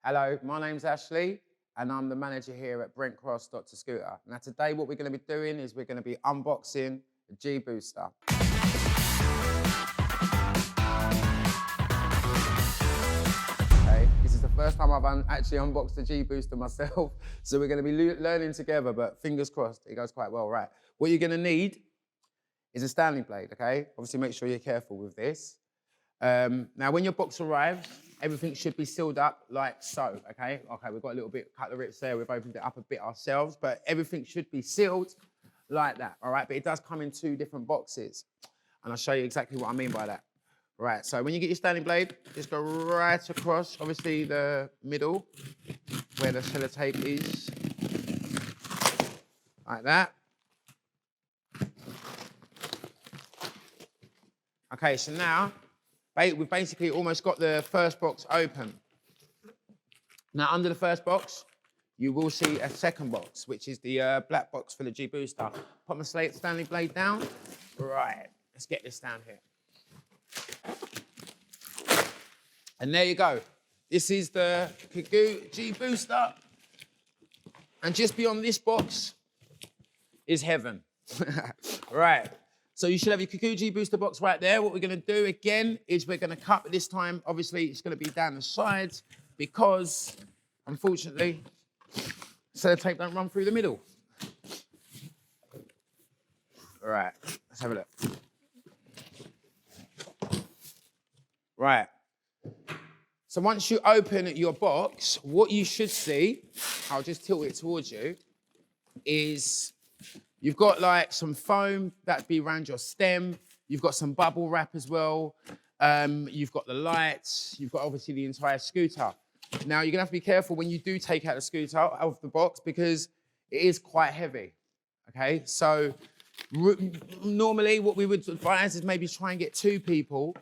Hello, my name's Ashley, and I'm the manager here at BRENT Dr. Scooter. Now today what we're going to be doing is we're going to be unboxing the G-Booster. Okay, this is the first time I've actually unboxed the G-Booster myself, so we're going to be learning together, but fingers crossed, it goes quite well. Right, what you're going to need is a Stanley blade, okay? Obviously make sure you're careful with this. Now when your box arrives, everything should be sealed up like so, okay? Okay, we've got a little bit cut the rips there, we've opened it up a bit ourselves, but everything should be sealed like that, all right? But it does come in 2 different boxes, and I'll show you exactly what I mean by that. Right, so when you get your Stanley blade, just go right across, obviously the middle, where the sellotape is, like that. Okay, so now, we've basically almost got the first box open. Now, under the first box, you will see a second box, which is the black box for the G-Booster. Put my Stanley blade down. Right, let's get this down here. And there you go. This is the Kugoo G-Booster. And just beyond this box is heaven. Right. So you should have your Kugoo G-Booster box right there. What we're going to do again is we're going to cut, but this time, obviously, it's going to be down the sides because, unfortunately, sellotape don't run through the middle. All right, let's have a look. Right. So once you open your box, what you should see, I'll just tilt it towards you, is you've got like some foam that'd be around your stem. You've got some bubble wrap as well. You've got the lights. You've got obviously the entire scooter. Now you're gonna have to be careful when you do take out the scooter out of the box because it is quite heavy, okay? So normally what we would advise is maybe try and get 2 people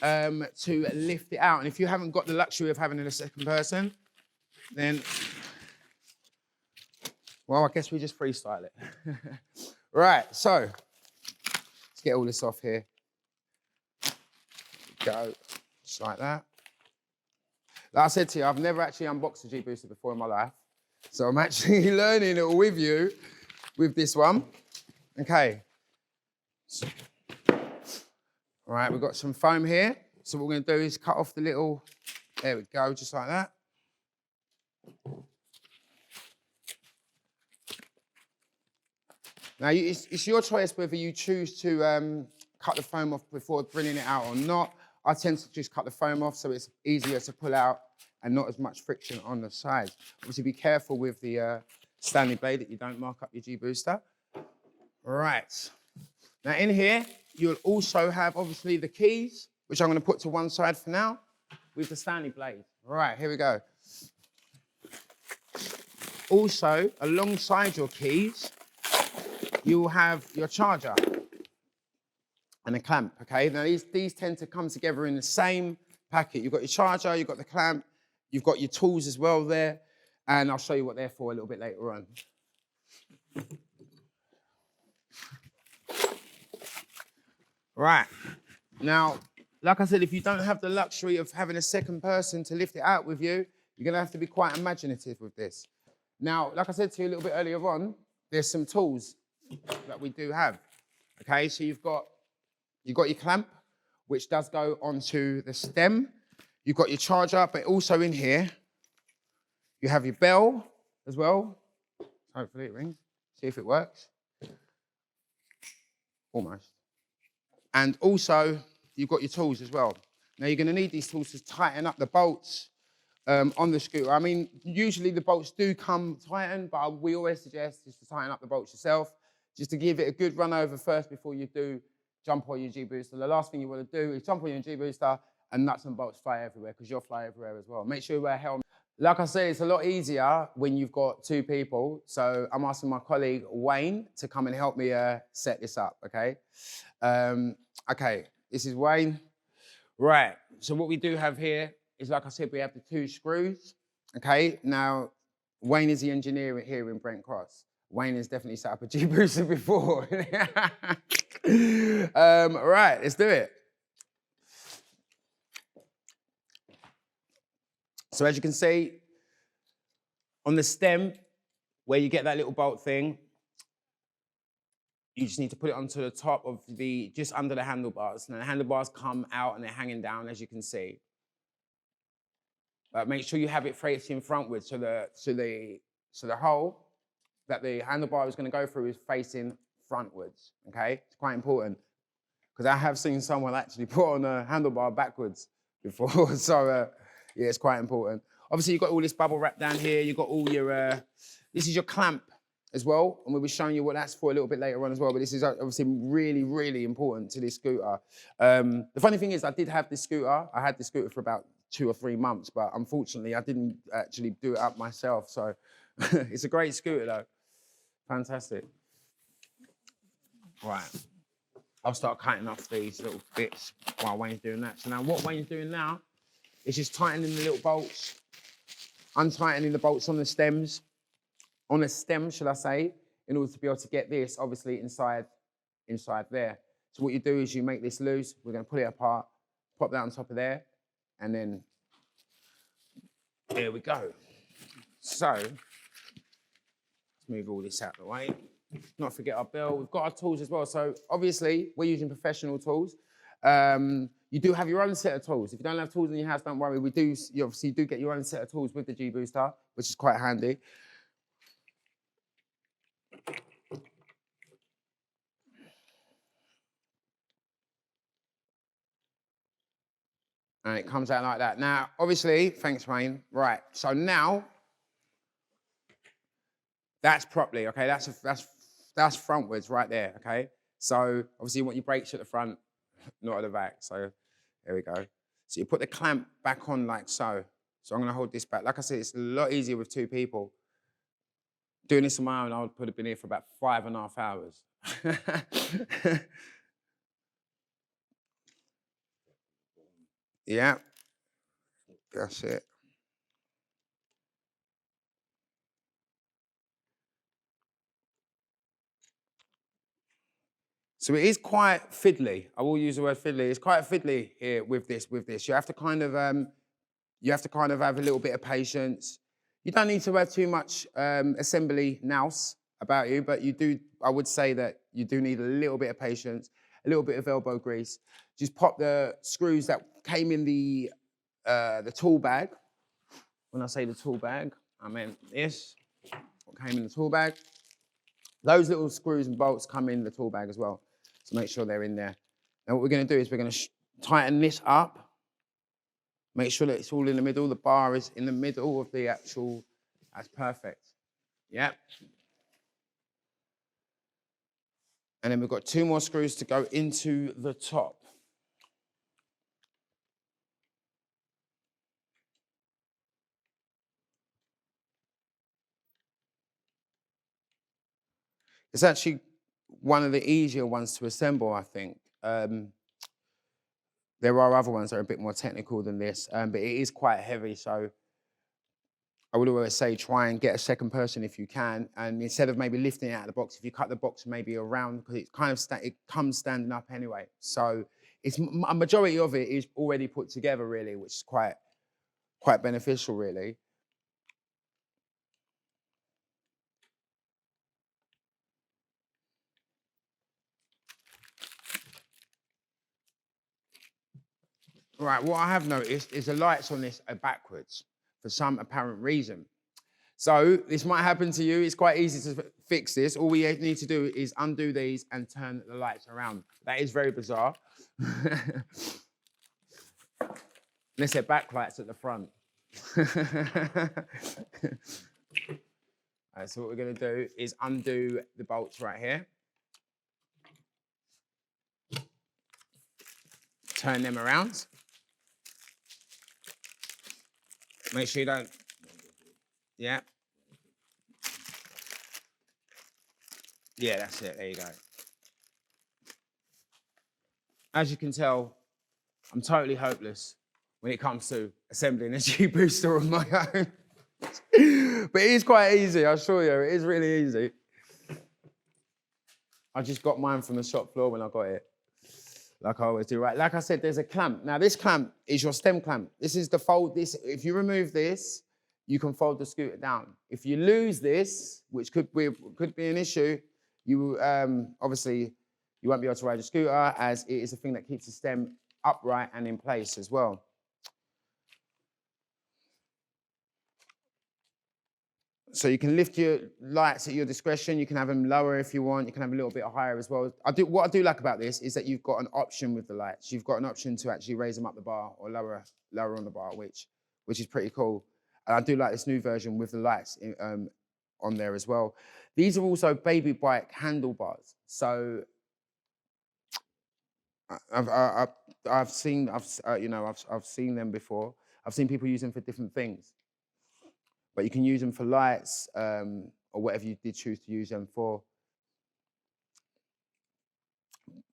to lift it out. And if you haven't got the luxury of having a second person, then well, I guess we just freestyle it. Right, so let's get all this off here. Go, just like that. Like I said to you, I've never actually unboxed a G-Booster before in my life. So I'm actually learning it with you with this one. Okay. All right, we've got some foam here. So what we're gonna do is cut off the little, there we go, just like that. Now, it's your choice whether you choose to cut the foam off before bringing it out or not. I tend to just cut the foam off so it's easier to pull out and not as much friction on the sides. Obviously, be careful with the Stanley blade that you don't mark up your G-Booster. Right. Now, in here, you'll also have, obviously, the keys, which I'm going to put to one side for now, with the Stanley blade. Right, here we go. Also, alongside your keys, you will have your charger and a clamp, okay? Now, these tend to come together in the same packet. You've got your charger, you've got the clamp, you've got your tools as well there, and I'll show you what they're for a little bit later on. Right. Now, like I said, if you don't have the luxury of having a second person to lift it out with you, you're going to have to be quite imaginative with this. Now, like I said to you a little bit earlier on, there's some tools that we do have. Okay, so you've got your clamp, which does go onto the stem. You've got your charger, but also in here, you have your bell as well. Hopefully it rings. See if it works. Almost. And also, you've got your tools as well. Now, you're going to need these tools to tighten up the bolts on the scooter. I mean, usually the bolts do come tightened, but we always suggest just to tighten up the bolts yourself, just to give it a good run over first before you do jump on your G-Booster. The last thing you want to do is jump on your G-Booster and nuts and bolts fly everywhere because you'll fly everywhere as well. Make sure you wear a helmet. Like I say, it's a lot easier when you've got 2 people. So I'm asking my colleague, Wayne, to come and help me set this up, okay? Okay, this is Wayne. Right, so what we do have here is, like I said, we have the 2 screws, okay? Now, Wayne is the engineer here in Brent Cross. Wayne has definitely set up a G-Booster before. Right, let's do it. So as you can see, on the stem, where you get that little bolt thing, you just need to put it onto the top of just under the handlebars. Now the handlebars come out and they're hanging down, as you can see. But make sure you have it facing frontwards, so the hole that the handlebar is going to go through is facing frontwards, okay? It's quite important, because I have seen someone actually put on a handlebar backwards before, so yeah, it's quite important. Obviously, you've got all this bubble wrap down here, you've got all your, this is your clamp as well, and we'll be showing you what that's for a little bit later on as well, but this is obviously really, really important to this scooter. The funny thing is, I did have this scooter, I had this scooter for about 2 or 3 months, but unfortunately, I didn't actually do it up myself, so it's a great scooter though. Fantastic. Right. I'll start cutting off these little bits while Wayne's doing that. So now what Wayne's doing now is just tightening the little bolts, untightening the bolts on the stems, on the stem, should I say, in order to be able to get this, obviously, inside there. So what you do is you make this loose, we're going to pull it apart, pop that on top of there, and then there we go. So, let's move all this out of the way. Not forget our bell. We've got our tools as well. So obviously, we're using professional tools. You do have your own set of tools. If you don't have tools in your house, don't worry. You obviously do get your own set of tools with the G-Booster, which is quite handy. And it comes out like that. Now, obviously, thanks, Wayne. Right, so now, that's properly, okay? That's frontwards right there, okay? So obviously you want your brakes at the front, not at the back. So there we go. So you put the clamp back on like so. So I'm gonna hold this back. Like I said, it's a lot easier with 2 people. Doing this on my own, I would have been here for about 5.5 hours. Yeah, that's it. So it is quite fiddly. I will use the word fiddly. It's quite fiddly here with this. You have to kind of have a little bit of patience. You don't need to have too much assembly nous about you, but you do. I would say that you do need a little bit of patience, a little bit of elbow grease. Just pop the screws that came in the tool bag. When I say the tool bag, I meant this. What came in the tool bag? Those little screws and bolts come in the tool bag as well. So make sure they're in there. Now what we're going to do is we're going to tighten this up. Make sure that it's all in the middle. The bar is in the middle of the actual. That's perfect. Yep. And then we've got 2 more screws to go into the top. It's actually one of the easier ones to assemble, I think. There are other ones that are a bit more technical than this, but it is quite heavy, so I would always say try and get a second person if you can, and instead of maybe lifting it out of the box, if you cut the box maybe around, because it's kind of it comes standing up anyway. So it's a majority of it is already put together, really, which is quite beneficial, really. Right, what I have noticed is the lights on this are backwards for some apparent reason. So this might happen to you. It's quite easy to fix this. All we need to do is undo these and turn the lights around. That is very bizarre. Unless they're backlights at the front. All right, so what we're going to do is undo the bolts right here. Turn them around. Make sure you don't. Yeah. Yeah, that's it. There you go. As you can tell, I'm totally hopeless when it comes to assembling a G-Booster on my own. But it is quite easy, I assure you. It is really easy. I just got mine from the shop floor when I got it. Like I always do, right? Like I said, there's a clamp. Now, this clamp is your stem clamp. This is the fold. If you remove this, you can fold the scooter down. If you lose this, which could be an issue, you obviously you won't be able to ride a scooter, as it is a thing that keeps the stem upright and in place as well. So you can lift your lights at your discretion. You can have them lower if you want. You can have a little bit higher as well. What I do like about this is that you've got an option with the lights. You've got an option to actually raise them up the bar or lower on the bar, which is pretty cool. And I do like this new version with the lights on there as well. These are also baby bike handlebars. So I've seen them before. I've seen people use them for different things. But you can use them for lights or whatever you did choose to use them for.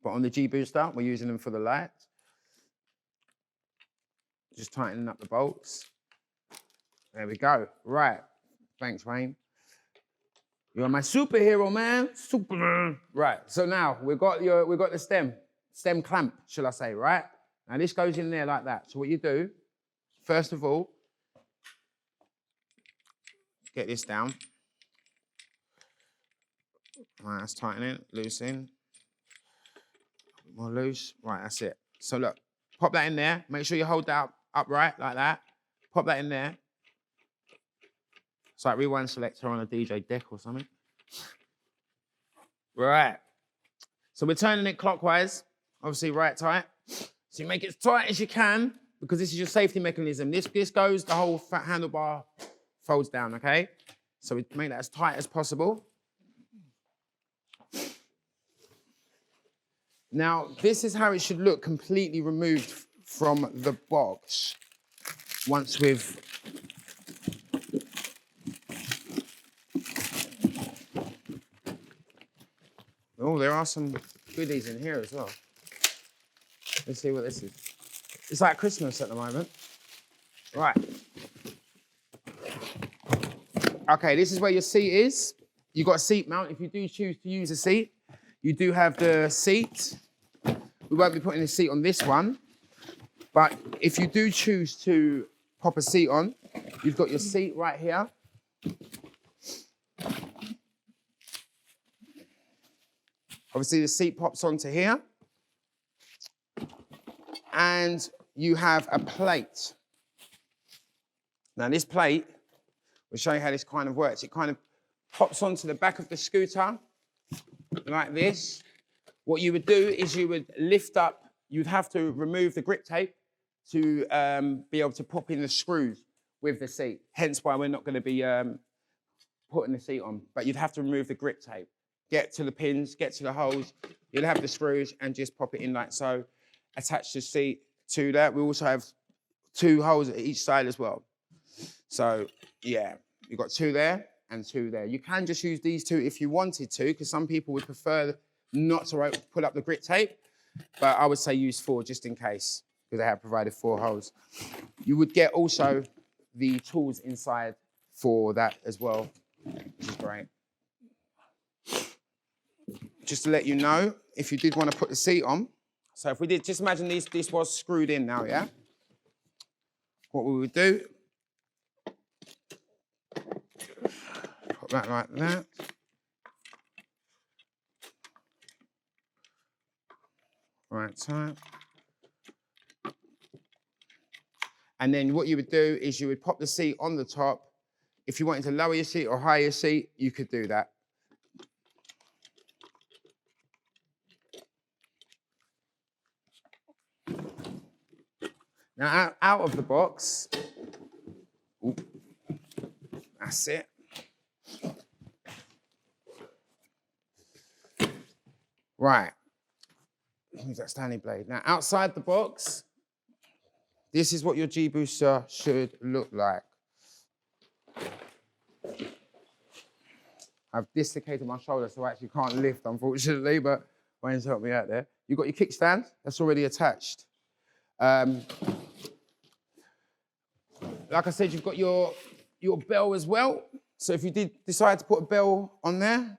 But on the G Booster, we're using them for the lights. Just tightening up the bolts. There we go. Right. Thanks, Wayne. You're my superhero, man. Superman. Right. So now we've got the stem clamp, shall I say, right? Now this goes in there like that. So what you do, first of all, get this down. Right, that's tightening, loosen. More loose. Right, that's it. So look, pop that in there. Make sure you hold that upright like that. Pop that in there. It's like rewind selector on a DJ deck or something. Right. So we're turning it clockwise, obviously right tight. So you make it as tight as you can because this is your safety mechanism. This goes, the whole fat handlebar folds down, okay? So we make that as tight as possible. Now, this is how it should look completely removed from the box once we've... Oh, there are some goodies in here as well. Let's see what this is. It's like Christmas at the moment. Right. Okay, this is where your seat is. You've got a seat mount. If you do choose to use a seat, you do have the seat. We won't be putting the seat on this one, but if you do choose to pop a seat on, you've got your seat right here. Obviously, the seat pops onto here. And you have a plate. Now, this plate, we'll show you how this kind of works. It kind of pops onto the back of the scooter like this. What you would do is you would lift up, you'd have to remove the grip tape to be able to pop in the screws with the seat. Hence why we're not going to be putting the seat on, but you'd have to remove the grip tape. Get to the pins, get to the holes, you'll have the screws and just pop it in like so. Attach the seat to that. We also have 2 holes at each side as well. So yeah, you've got 2 there and 2 there. You can just use these 2 if you wanted to, because some people would prefer not to put up the grip tape, but I would say use 4 just in case, because they have provided 4 holes. You would get also the tools inside for that as well, which is great. Just to let you know, if you did want to put the seat on, so if we did, just imagine this was screwed in now, yeah? What we would do, put that like that. Right side. And then what you would do is you would pop the seat on the top. If you wanted to lower your seat or higher your seat, you could do that. Now, out of the box, ooh, that's it. Right, use that Stanley blade. Now, outside the box, this is what your G-Booster should look like. I've dislocated my shoulder, so I actually can't lift, unfortunately, but Wayne's helped me out there. You've got your kickstand, that's already attached. Like I said, you've got your bell as well. So if you did decide to put a bell on there,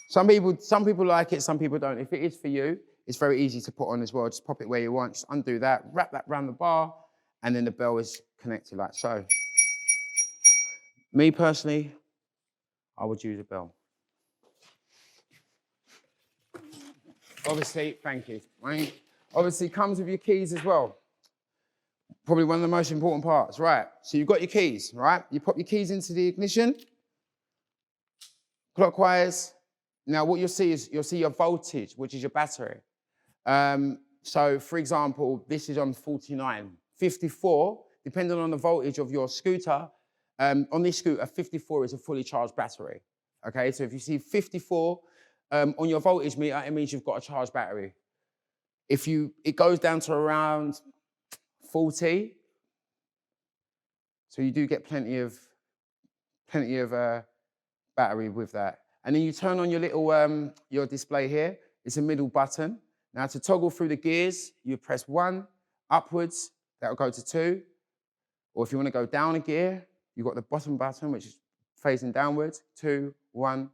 some people like it, some people don't. If it is for you, it's very easy to put on as well. Just pop it where you want, just undo that, wrap that around the bar, and then the bell is connected like so. Me personally, I would use a bell. Obviously, thank you, Wayne. Obviously comes with your keys as well. Probably one of the most important parts, right? So you've got your keys, right? You pop your keys into the ignition, clockwise. Now what you'll see is, you'll see your voltage, which is your battery. So for example, this is on 49. 54, depending on the voltage of your scooter, on this scooter, 54 is a fully charged battery. Okay, so if you see 54 on your voltage meter, it means you've got a charged battery. It goes down to around 40, so you do get plenty of battery with that. And then you turn on your little your display here. It's a middle button. Now to toggle through the gears, you press 1 upwards. That'll go to 2. Or if you want to go down a gear, you've got the bottom button, which is facing downwards. 2, 1.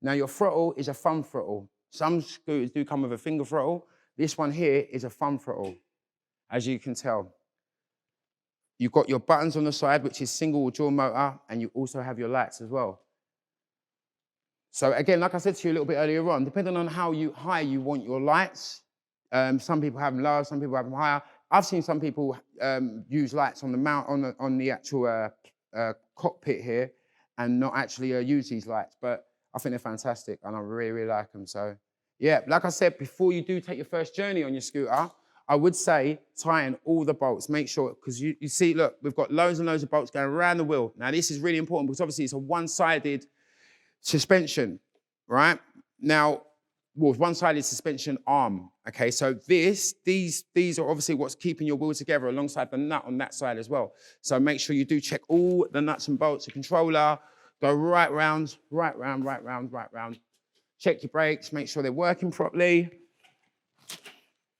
Now your throttle is a thumb throttle. Some scooters do come with a finger throttle. This one here is a thumb throttle, as you can tell. You've got your buttons on the side, which is single dual motor, and you also have your lights as well. So again, like I said to you a little bit earlier on, depending on how high you want your lights, some people have them lower, some people have them higher. I've seen some people use lights on the mount on the actual cockpit here, and not actually use these lights. But I think they're fantastic, and I really, really like them. So yeah, like I said, before you do take your first journey on your scooter, I would say tighten all the bolts. Make sure, because you see, look, we've got loads and loads of bolts going around the wheel. Now this is really important because obviously it's a one-sided suspension, right? Now, well, one-sided suspension arm, okay? So these are obviously what's keeping your wheel together alongside the nut on that side as well. So make sure you do check all the nuts and bolts, the controller, go right round, right round, right round, right round. Check your brakes, make sure they're working properly.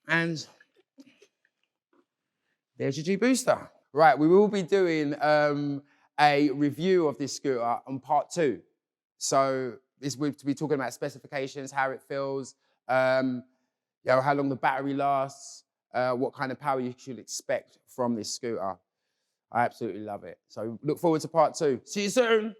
And there's your G-Booster. Right, we will be doing a review of this scooter on part 2. So we'll be talking about specifications, how it feels, how long the battery lasts, what kind of power you should expect from this scooter. I absolutely love it. So look forward to part 2. See you soon.